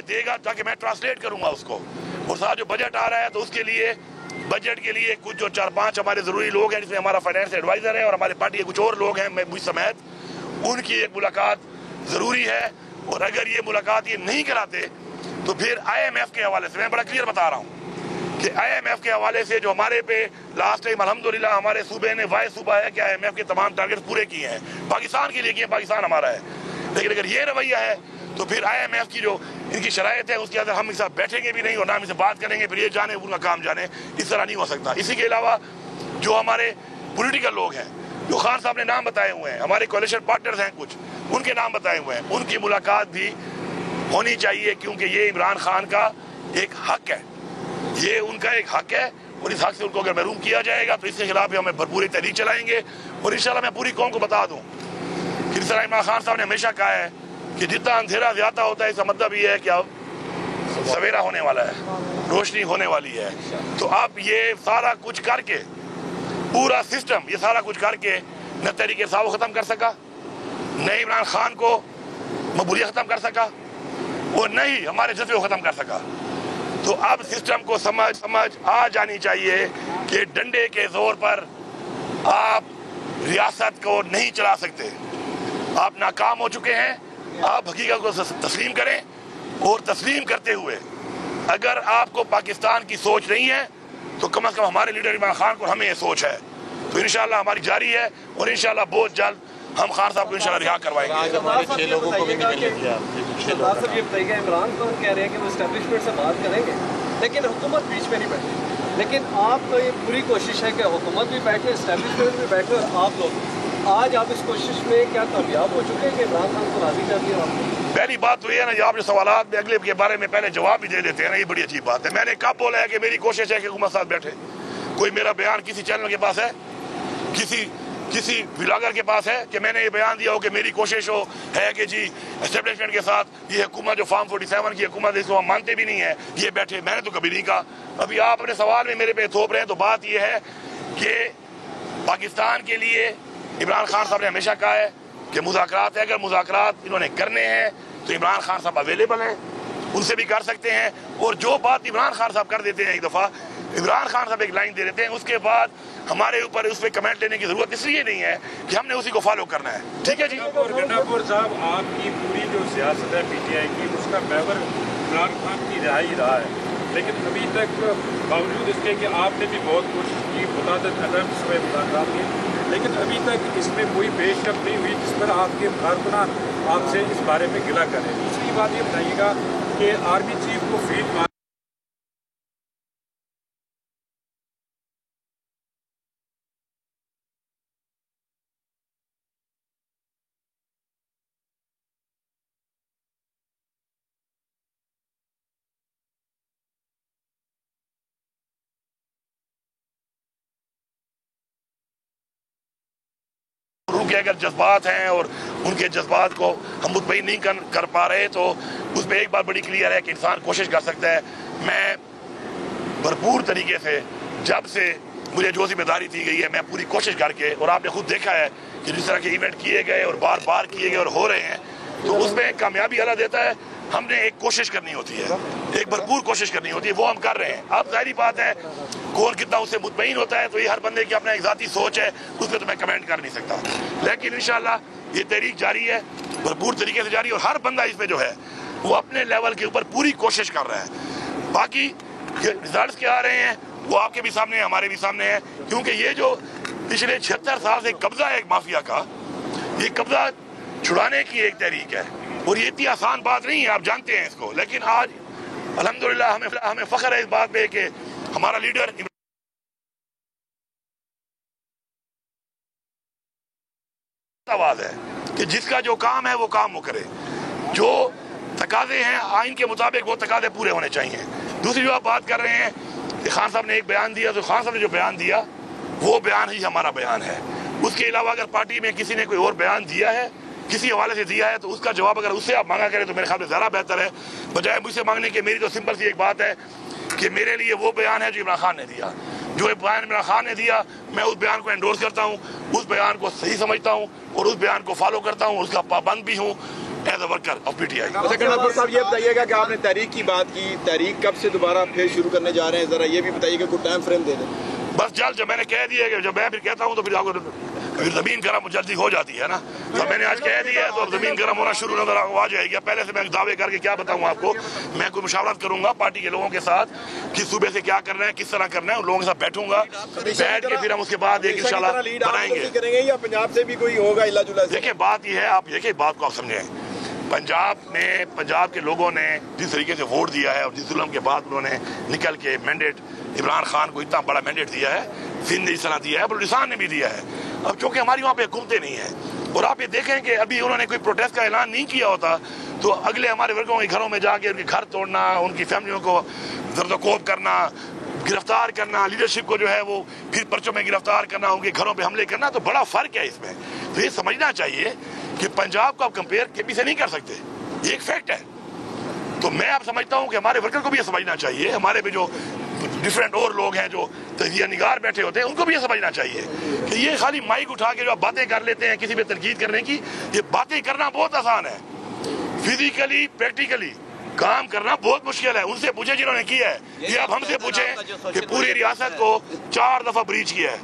دے گا تاکہ میں ٹرانسلیٹ کروں گا اس کو. اور ساتھ جو بجٹ آ رہا ہے تو اس کے لیے بجٹ کے لیے کچھ جو 4-5 ہمارے ضروری لوگ ہیں، جس میں ہمارا فائنینس ایڈوائزر ہے اور ہمارے پارٹی کے کچھ اور لوگ ہیں، میں مجھ سمیت، ان کی ایک ملاقات ضروری ہے. اور اگر یہ ملاقات یہ نہیں کراتے تو پھر آئی ایم ایف کے حوالے سے میں بڑا کلیئر بتا رہا ہوں کہ آئی ایم ایف کے حوالے سے جو ہمارے پہ لاسٹ ٹائم الحمدللہ ہمارے صوبے نے وائس صوبہ ہے کہ آئی ایم ایف کے تمام ٹارگیٹ پورے کیے ہیں، پاکستان کے لیے کیے، پاکستان ہمارا ہے. لیکن اگر یہ رویہ ہے تو پھر آئی ایم ایف کی جو ان کی شرائط ہے اس کے اندر ہم اس بیٹھیں گے بھی نہیں اور نہ ہم اسے بات کریں گے، پھر یہ جانے ان کا کام جانے. اس طرح نہیں ہو سکتا. اسی کے علاوہ جو ہمارے پولیٹیکل لوگ ہیں، جو خان صاحب نے نام بتائے ہوئے ہیں، ہمارے کولیشن پارٹنرز ہیں کچھ، ان کے نام بتائے ہوئے ہیں، ان کی ملاقات بھی ہونی چاہیے کیونکہ یہ عمران خان کا ایک حق ہے، یہ ان کا ایک حق ہے. اور اس حق سے ان کو اگر محروم کیا جائے گا تو اس کے خلاف بھی ہمیں بھرپور تحریک چلائیں گے. اور انشاءاللہ میں پوری قوم کو بتا دوں کہ جس طرح عمران خان صاحب نے ہمیشہ کہا ہے کہ جتنا اندھیرا زیادہ ہوتا ہے اس کا مطلب یہ ہے کہ اب سویرا ہونے والا ہے، روشنی ہونے والی ہے. تو اب یہ سارا کچھ کر کے پورا سسٹم یہ سارا کچھ کر کے نہ تحریک انصاف ختم کر سکا، نہ عمران خان کو مقبولیت ختم کر سکا اور نہ ہی ہمارے جذبے کو ختم کر سکا. تو اب سسٹم کو سمجھ آ جانی چاہیے کہ ڈنڈے کے زور پر آپ ریاست کو نہیں چلا سکتے. آپ ناکام ہو چکے ہیں. آپ حقیقت کو تسلیم کریں اور تسلیم کرتے ہوئے اگر آپ کو پاکستان کی سوچ نہیں ہے تو کم از کم ہمارے لیڈر عمران خان کو ہمیں یہ سوچ ہے. تو انشاءاللہ ہماری جاری ہے اور انشاءاللہ بہت جلد ہم خان صاحب کو انشاءاللہ رہا کروائیں گے. صاحب یہ بتائیے گا، عمران خان کہہ رہے ہیں کہ وہ اسٹیبلشمنٹ سے بات کریں گے لیکن حکومت بیچ میں نہیں بیٹھے. لیکن آپ کا یہ پوری کوشش ہے کہ حکومت بھی بیٹھے، اسٹیبلشمنٹ بھی بیٹھے اور آپ لوگ آج آپ اس کوشش میں کیا کامیاب ہو چکے ہیں کہ عمران خان کو راضی کر دیا آپ نے؟ پہلی بات تو یہ ہے نا، آپ جو سوالات میں اگلے کے بارے میں پہلے جواب بھی دے دیتے ہیں نا، یہ بڑی عجیب بات ہے. میں نے کب بولا ہے کہ میری کوشش ہے کہ حکومت ساتھ بیٹھے؟ کوئی میرا بیان کسی چینل کے پاس ہے، کسی ولاگر کے پاس ہے کہ میں نے یہ بیان دیا ہو کہ میری کوشش ہے کہ جی اسٹیبلشمنٹ کے ساتھ یہ حکومت جو فارم 47 کی حکومت اس کو ہم مانتے بھی نہیں ہیں یہ بیٹھے؟ میں نے تو کبھی نہیں کہا. ابھی آپ اپنے سوال میں میرے پہ تھوپ رہے ہیں. تو بات یہ ہے کہ پاکستان کے لیے عمران خان صاحب نے ہمیشہ کہا ہے کہ مذاکرات ہے، اگر مذاکرات انہوں نے کرنے ہیں تو عمران خان صاحب اویلیبل ہیں، ان سے بھی کر سکتے ہیں. اور جو بات عمران خان صاحب کر دیتے ہیں ایک دفعہ، عمران خان صاحب ایک لائن دے دیتے ہیں، اس کے بعد ہمارے اوپر اس پہ کمنٹ لینے کی ضرورت اس لیے نہیں ہے کہ ہم نے اسی کو فالو کرنا ہے. ٹھیک ہے جی. گنڈاپور صاحب، آپ کی پوری جو سیاست ہے پی ٹی آئی کی، اس کا محور عمران خان کی رہائی رہا ہے. لیکن ابھی تک باوجود اس کے کہ آپ نے بھی بہت کوشش کی، متعدد اٹیمپٹس ہوئے مذاکرات کے، لیکن ابھی تک اس میں کوئی پیش رفت نہیں ہوئی جس پر آپ کے کارکنان آپ سے اس بارے میں گلہ کریں. دوسری بات یہ بتائیے گا کہ آرمی چیف کو فیلڈ کے اگر جذبات ہیں اور ان کے جذبات کو ہم مطمئن نہیں کر پا رہے تو اس میں ایک بات بڑی کلیئر ہے کہ انسان کوشش کر سکتا ہے. میں بھرپور طریقے سے جب سے مجھے جو ذمہ داری دی گئی ہے میں پوری کوشش کر کے، اور آپ نے خود دیکھا ہے کہ جس طرح کے ایونٹ کیے گئے اور بار بار کیے گئے اور ہو رہے ہیں، تو اس میں کامیابی اللہ دیتا ہے. ہم نے ایک کوشش کرنی ہوتی ہے، ایک بھرپور کوشش کرنی ہوتی ہے، وہ ہم کر رہے ہیں. اب ظاہری بات ہے کون کتنا اس سے مطمئن ہوتا ہے تو یہ ہر بندے کی اپنا ایک ذاتی سوچ ہے، اس پہ تو میں کمنٹ کر نہیں سکتا. لیکن انشاءاللہ یہ تحریک جاری ہے، بھرپور طریقے سے جاری ہے، اور ہر بندہ اس پہ جو ہے وہ اپنے لیول کے اوپر پوری کوشش کر رہا ہے. باقی ریزلٹس کیا آ رہے ہیں وہ آپ کے بھی سامنے ہیں، ہمارے بھی سامنے ہیں. کیونکہ یہ جو پچھلے 76 سال سے قبضہ ہے ایک مافیا کا، یہ قبضہ چھڑانے کی ایک تحریک ہے اور یہ اتنی آسان بات نہیں ہے، آپ جانتے ہیں اس کو. لیکن آج الحمدللہ ہمیں فخر ہے اس بات پہ کہ ہمارا لیڈر آواز ہے کہ جس کا جو کام ہے وہ کام وہ کرے. جو تقاضے ہیں آئین کے مطابق وہ تقاضے پورے ہونے چاہیے. دوسری جو آپ بات کر رہے ہیں کہ خان صاحب نے ایک بیان دیا، تو خان صاحب نے جو بیان دیا وہ بیان ہی ہمارا بیان ہے. اس کے علاوہ اگر پارٹی میں کسی نے کوئی اور بیان دیا ہے، کسی حوالے سے دیا ہے، تو اس کا جواب اگر اس سے آپ مانگا کریں تو میرے خیال میں زیادہ بہتر ہے بجائے مجھ سے مانگنے کے. میری تو سمپل سی ایک بات ہے کہ میرے لیے وہ بیان ہے جو عمران خان نے دیا. جو بیان عمران خان نے دیا میں اس بیان کو انڈورس کرتا ہوں، اس بیان کو صحیح سمجھتا ہوں اور اس بیان کو فالو کرتا ہوں، اس کا پابند بھی ہوں. As a worker of PTI। अच्छा गणपत साहब, ये बताइएगा कि आपने तहरीक की बात की, तहरीक कब से दोबारा फिर शुरू करने जा रहे हैं, जरा ये भी बताइएगा, कोई टाइम फ्रेम दे दें। बस जब मैंने कह दिया कि जब मैं फिर कहता हूँ तो फिर आपको जमीन गर्म जल्दी हो जाती है ना, तो मैंने आज कह दिया है तो अब जमीन गर्म होना शुरू नजर आ जाएगी। पहले से मैं दावे करके क्या बताऊँ आपको, मैं कोई मुशावरत करूंगा पार्टी के लोगों के साथ कि सुबह से क्या करना है, किस तरह करना है, उन लोगों के साथ बैठूंगा, बैठ के फिर हम उसके बाद एक इंशाल्लाह बनाएंगे करेंगे, या पंजाब से भी कोई होगा इला जुला? देखिए बात यह है, आप देखिए बात को आप समझें, पंजाब के लोगों ने जिस तरीके से वोट दिया है और जिस जुल्म के बाद उन्होंने निकल के मैंडेट इमरान खान को इतना बड़ा मैंडेट दिया है, सिंध ने इस तरह दिया है, बलूचिस्तान ने भी दिया है। अब चूंकि हमारी वहाँ पे हुकूमतें नहीं है और आप ये देखें कि अभी उन्होंने कोई प्रोटेस्ट का ऐलान नहीं किया होता तो अगले हमारे वर्गों के घरों में जाके उनके घर तोड़ना, उनकी फैमिलियों को जर्दोकोब करना, गिरफ्तार करना, लीडरशिप को जो है वो फिर पर्चों में गिरफ्तार करना, उनके घरों पे हमले करना, तो बड़ा फर्क है इसमें। तो ये समझना चाहिए कि पंजाब को आप कंपेयर केपी से नहीं कर सकते, ये एक फैक्ट है। तो मैं आप समझता हूँ कि हमारे वर्कर को भी ये समझना चाहिए, हमारे भी जो डिफरेंट और लोग हैं जो तजिया निगार बैठे होते हैं उनको भी ये समझना चाहिए कि ये खाली माइक उठा के जो आप बातें कर लेते हैं किसी पे तनकीद करने की, ये बातें करना बहुत आसान है, फिजिकली प्रैक्टिकली काम करना बहुत मुश्किल है। उनसे पूछे जिन्होंने किया है, ये अब हमसे पूछे कि पूरी रियासत को 4 दफा ब्रीच किया है,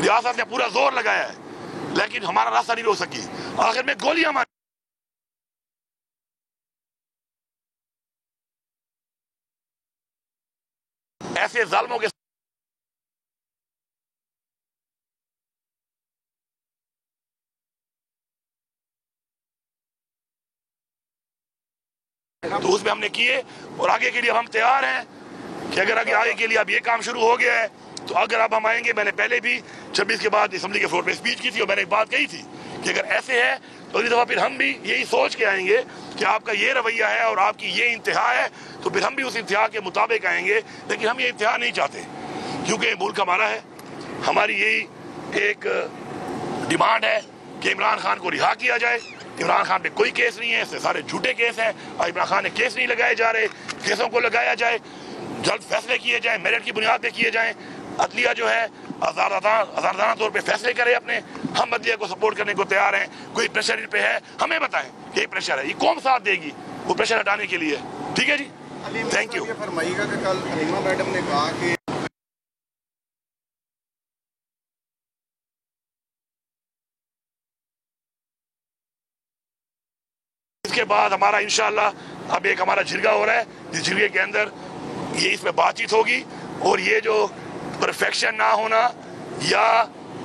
रियासत ने पूरा जोर लगाया है लेकिन हमारा रास्ता नहीं रोक सकी, आखिर में गोलियां मारी। ऐसे जालिमों के तो उसमें हमने किए और आगे के लिए हम तैयार हैं कि अगर आगे के लिए अब ये काम शुरू हो गया है तो अगर अब हम आएंगे, मैंने पहले भी 26 के बाद असेंबली के फ्लोर पे स्पीच की थी और मैंने एक बात कही थी कि अगर ऐसे है तो अगली दफा फिर हम भी यही सोच के आएंगे कि आपका ये रवैया है और आपकी ये इंतहा है, तो फिर हम भी उस इंतहा के मुताबिक आएंगे। लेकिन हम ये इंतहा नहीं चाहते क्योंकि मुल्क हमारा है, हमारी यही एक डिमांड है कि इमरान खान को रिहा किया जाए। इमरान खान पे कोई केस नहीं है, इससे सारे झूठे केस हैं और इमरान खान ने केस नहीं लगाए जा रहे, केसों को लगाया जाए, जल्द फैसले किए जाए, मेरिट की बुनियाद पे किए जाएं। अदलिया जो है आजादाना तौर पे फैसले करे अपने, हम अदलिया को सपोर्ट करने को तैयार हैं। कोई प्रेशर पे है हमें बताएं कि प्रेशर है, ये कौन साथ देगी वो प्रेशर हटाने के लिए, ठीक है जी, थैंक यू। फरमाइएगा कि कल हलीमा मैडम ने कहा कि इसके बाद हमारा इंशाल्लाह अब एक हमारा जिरगा हो रहा है, जिस जिरगे के अंदर ये इसमें बातचीत होगी और ये जो परफेक्शन ना होना या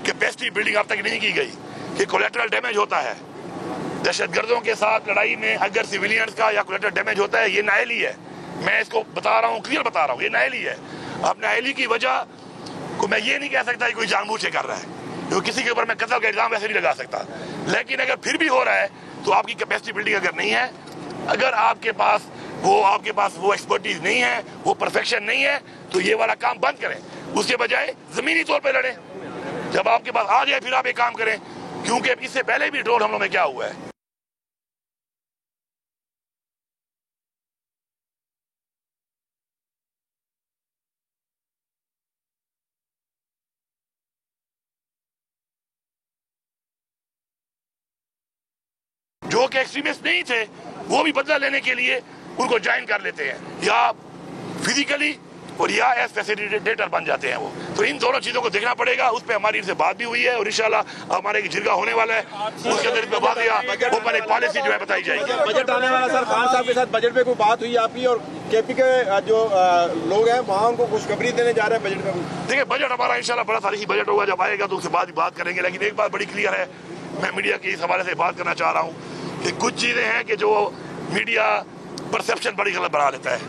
कैपेसिटी बिल्डिंग अब तक नहीं की गई कि कोलेटरल डैमेज होता है, दहशतगर्दों के साथ लड़ाई में अगर सिविलियंस का या कोलेटरल डैमेज होता है, ये नाअहली है। मैं इसको बता रहा हूँ, क्लियर बता रहा हूँ, ये नाअहली है। अब नाअहली की वजह को मैं ये नहीं कह सकता कि कोई जानबूझ के कर रहा है, क्योंकि किसी के ऊपर मैं कत्ल का इल्जाम वैसे नहीं लगा सकता, लेकिन अगर फिर भी हो रहा है तो आपकी कैपेसिटी बिल्डिंग अगर नहीं है, अगर आपके पास वो एक्सपर्टीज नहीं है, वो परफेक्शन नहीं है, तो ये वाला काम बंद करें, उसके बजाय जमीनी तौर पे लड़ें। जब आपके पास आ जाए फिर आप एक काम करें, क्योंकि इससे पहले भी ड्रोन हमलों में क्या हुआ है। जो कि एक्सट्रीमिस्ट नहीं थे वो भी बदला लेने के लिए उनको ज्वाइन कर लेते हैं, या फिजिकली और या एज फैसिलिटेटर बन जाते हैं वो। तो इन दोनों चीजों को देखना पड़ेगा। उस पर हमारी इनसे बात भी हुई है और इंशाल्लाह हमारे जिरगा होने वाला है, उसके अंदर इसमें बात ओपन एक पॉलिसी जो है बताई जाएगी। बजट आने वाला सर, खान साहब के साथ बजट पे कोई बात हुई आपकी और केपी के जो लोग हैं वहाँ उनको खुशखबरी देने जा रहे हैं बजट में? देखिए बजट हमारा इंशाल्लाह बड़ा तारीखी बजट होगा, जब आएगा तो उसके बाद ही बात करेंगे। लेकिन एक बात बड़ी क्लियर है, मैं मीडिया के इस हवाले से बात करना चाह रहा हूँ कि कुछ चीजें हैं कि जो मीडिया परसेप्शन बड़ी गलत बना लेता है,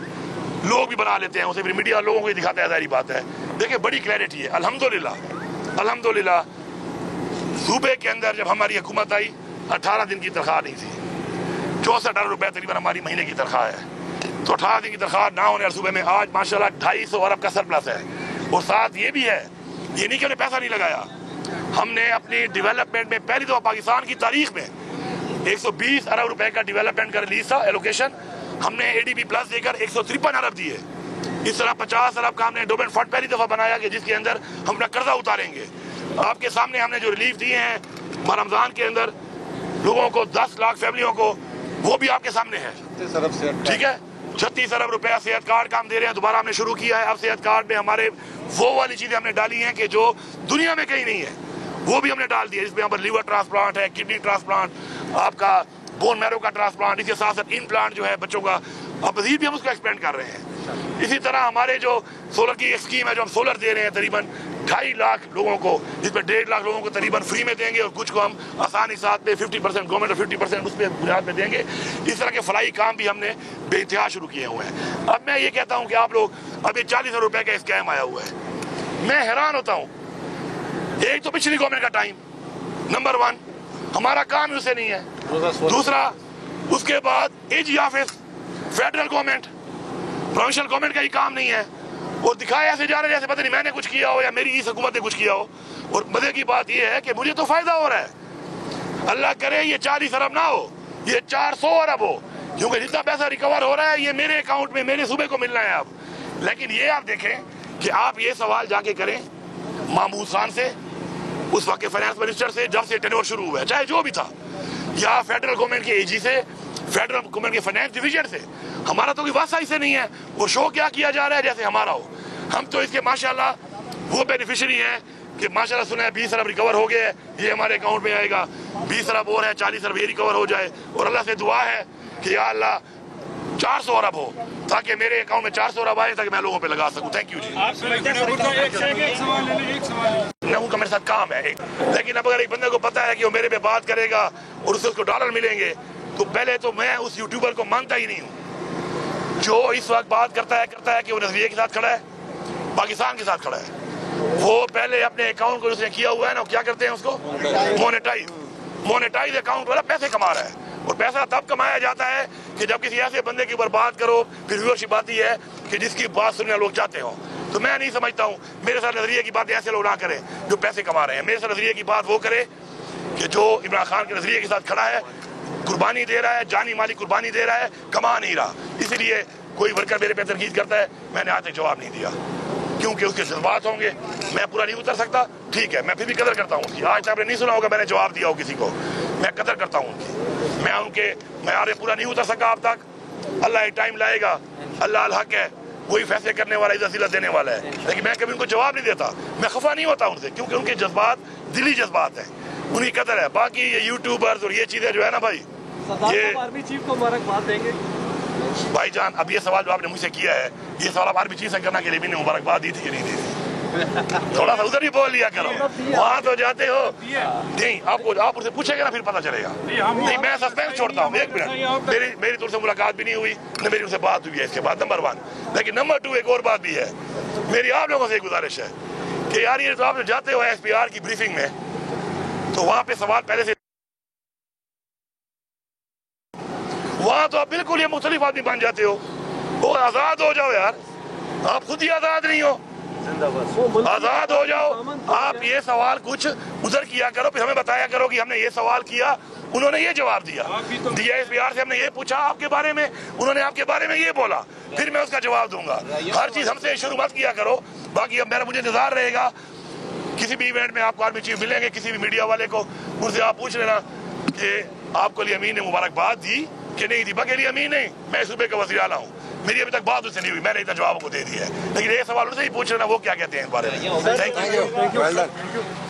लोग भी बना लेते हैं उसे, फिर मीडिया लोगों को ही दिखाता है, जारी बात है। देखिए बड़ी क्लैरिटी है, अल्हम्दुलिल्लाह सूबे के अंदर जब हमारी हुकूमत आई 18 दिन की तनख्वाह नहीं थी, 64 रुपए तकरीबन हमारी महीने की तनख्वाह है। तो 18 दिन की तनख्वाह ना होने वाले सूबे में आज माशाल्लाह 250 अरब का सरप्लस है। और साथ ये भी है, ये नहीं कि हमने पैसा नहीं लगाया, हमने अपनी डेवलपमेंट में पहली दफा पाकिस्तान की तारीख में 120 अरब रुपए का डेवलपमेंट का रिलीज था एलोकेशन, हमने ADB प्लस देकर 153 अरब दिए। इस तरह 50 अरब का हमने डोमेन फंड पहली दफा बनाया कि जिसके अंदर हम अपना कर्जा उतारेंगे। आपके सामने हमने जो रिलीफ दिए हैं रमजान के अंदर लोगों को 10 लाख फैमिलियों को वो भी आपके सामने है, ठीक है। 36 अरब रुपया सेहत कार्ड का हम दे रहे हैं, दोबारा हमने शुरू किया है। अब सेहत कार्ड में हमारे वो वाली चीजें हमने डाली हैं कि जो दुनिया में कहीं नहीं है, वो भी हमने डाल दी है। इसमें यहाँ पर लीवर ट्रांसप्लांट है, किडनी ट्रांसप्लांट, आपका बोन मैरो का ट्रांसप्लांट, इसके साथ साथ इम्प्लांट जो है बच्चों का, अब मजीद भी हम उसको एक्सपेंड कर रहे हैं। इसी तरह हमारे जो सोलर की एक स्कीम है, जो हम सोलर दे रहे हैं तकरीबन 2.5 लाख लोगों को, जिसमें 1.5 लाख लोगों को तकरीबन फ्री में देंगे और कुछ को हम आसानी साथ में 50% गवर्नमेंट और 50% उस पर बुनियाद में देंगे। इस तरह के फलाई काम भी हमने बेइंतहा शुरू किए हुए हैं। अब मैं ये कहता हूँ कि आप लोग, अब ये 40 रुपए का स्कैम आया हुआ है, मैं हैरान होता हूँ। एक तो पिछली गवर्नमेंट का टाइम, नंबर 1 हमारा काम ही उसे नहीं है। दूसरा, उसके बाद AG office, federal government, provincial government का ही काम नहीं है, और दिखाया ऐसे जा रहे जैसे पता नहीं मैंने कुछ किया हो या मेरी इस हुकूमत ने कुछ किया हो। और मजे की बात यह है कि मुझे तो फायदा हो रहा है। अल्लाह करे ये 40 अरब ना हो, ये 400 अरब हो, क्योंकि जितना पैसा रिकवर हो रहा है ये मेरे अकाउंट में, मेरे सूबे को मिलना है अब। लेकिन ये आप देखें कि आप ये सवाल जाके करें महमूद खान से, उस वक्त के फाइनेंस मिनिस्टर से, जब से टेन्योर शुरू हुआ है, चाहे जो भी था, या फेडरल गवर्नमेंट के एजी से, फेडरल गवर्नमेंट के फाइनेंस डिवीजन से। हमारा तो कोई वास्ता ही से नहीं है। वो शो क्या किया जा रहा है जैसे हमारा हो। हम तो इसके माशाल्लाह वो बेनिफिशियरी हैं कि माशाल्लाह सुना है 20 अरब रिकवर हो गए, ये हमारे अकाउंट में आएगा, 20 अरब और है, 40 अरब ये रिकवर हो जाए। और अल्लाह से दुआ है कि या अल्लाह 400 अरब हो, ताकि मेरे अकाउंट में 400 अरब आए, ताकि मैं लोगों पे लगा सकूं। थैंक यू जी। उनका मेरे साथ काम है एक, लेकिन अब अगर एक बंदे को पता है कि वो मेरे पे बात करेगा और उससे उसको डॉलर मिलेंगे, तो पहले तो मैं उस यूट्यूबर को मानता ही नहीं हूँ जो इस वक्त बात करता है कि वो नजरिए के साथ खड़ा है, पाकिस्तान के साथ खड़ा है। वो पहले अपने अकाउंट को उसने किया हुआ है ना, क्या करते हैं उसको, मोनेटाइज अकाउंट वाला पैसे कमा रहा है। और पैसा तब कमाया जाता है कि जब किसी ऐसे बंदे के ऊपर बात करो, फिर व्यूअरशिप आती है कि जिसकी बात सुनने लोग चाहते हो। तो मैं नहीं समझता हूँ, मेरे साथ नजरिए की बातें ऐसे लोग ना करें जो पैसे कमा रहे हैं। मेरे साथ नजरिए की बात वो करे कि जो इमरान खान के नजरिए के साथ खड़ा है, कुर्बानी दे रहा है, जानी माली कुर्बानी दे रहा है, कमा नहीं रहा। इसलिए कोई वर्कर मेरे पे तनकीद करता है, मैंने आज तक जवाब नहीं दिया, क्योंकि उसके जज्बात होंगे, मैं पूरा नहीं उतर सकता। ठीक है, मैं फिर भी कदर करता हूँ उसकी। आज तक आपने नहीं सुना होगा मैंने जवाब दिया हो किसी को, मैं कदर करता हूँ उनकी। मैं आरे पूरा नहीं उतर सका अब तक। अल्लाह एक टाइम लाएगा, अल्लाह अल हक है, वही फैसले करने वाला, इज्जत जिल्लत देने वाला है। लेकिन मैं कभी उनको जवाब नहीं देता, मैं खफा नहीं होता उनसे, क्योंकि उनके जज्बात दिली जज्बात हैं, उनकी कदर है। बाकी ये यूट्यूबर्स और ये चीजें जो है ना भाई, ये आर्मी चीफ को मुबारकबाद देंगे भाईजान। अब ये सवाल जो आपने मुझसे किया है, ये सवाल आप आर्मी चीफ से करना के लिए भी नहीं मुबारकबाद दी थी कि नहीं दी थी? थोड़ा सा उधर ही बोल लिया करो, वहां तो जाते हो नहीं, आप उससे पूछेगा ना, फिर पता चलेगा। नहीं, मैं सस्पेंस छोड़ता हूँ। एक मिनट, मेरी तुमसे मुलाकात भी नहीं हुई, न मेरी उनसे बात हुई है इसके बाद, नंबर 1। लेकिन नंबर 2 एक और बात भी है, मेरी आप लोगों से गुजारिश है कि यार ये तो आप जाते हो SPR की ब्रीफिंग में, तो वहां पे सवाल पहले से, वहां तो आप बिल्कुल ये मुख्तलिफ आदमी बन जाते हो। वो आजाद हो जाओ यार, आप खुद ही आजाद नहीं हो, आजाद हो जाओ। आप ये सवाल कुछ उधर किया करो, फिर हमें बताया करो कि हमने ये सवाल किया, उन्होंने ये जवाब दिया। SPR से हमने ये पूछा आपके बारे में, उन्होंने आपके बारे में ये बोला, फिर मैं उसका जवाब दूंगा। हर चीज हमसे शुरू मत किया करो। बाकी अब मुझे इंतजार रहेगा, किसी भी इवेंट में आपको आर्मी चीफ मिलेंगे, किसी भी मीडिया वाले को, उनसे आप पूछ लेना कि आपको अली अमीन ने मुबारकबाद दी कि नहीं दी। बगैर अमीन नहीं, मैं सूबे का वज़ीर आला हूँ, मेरी अभी तक बात उससे नहीं हुई, मैंने इतना जवाब को दे दिया है। लेकिन ये सवाल उनसे ही पूछ लेना वो क्या कहते हैं इस बारे में। Thank you.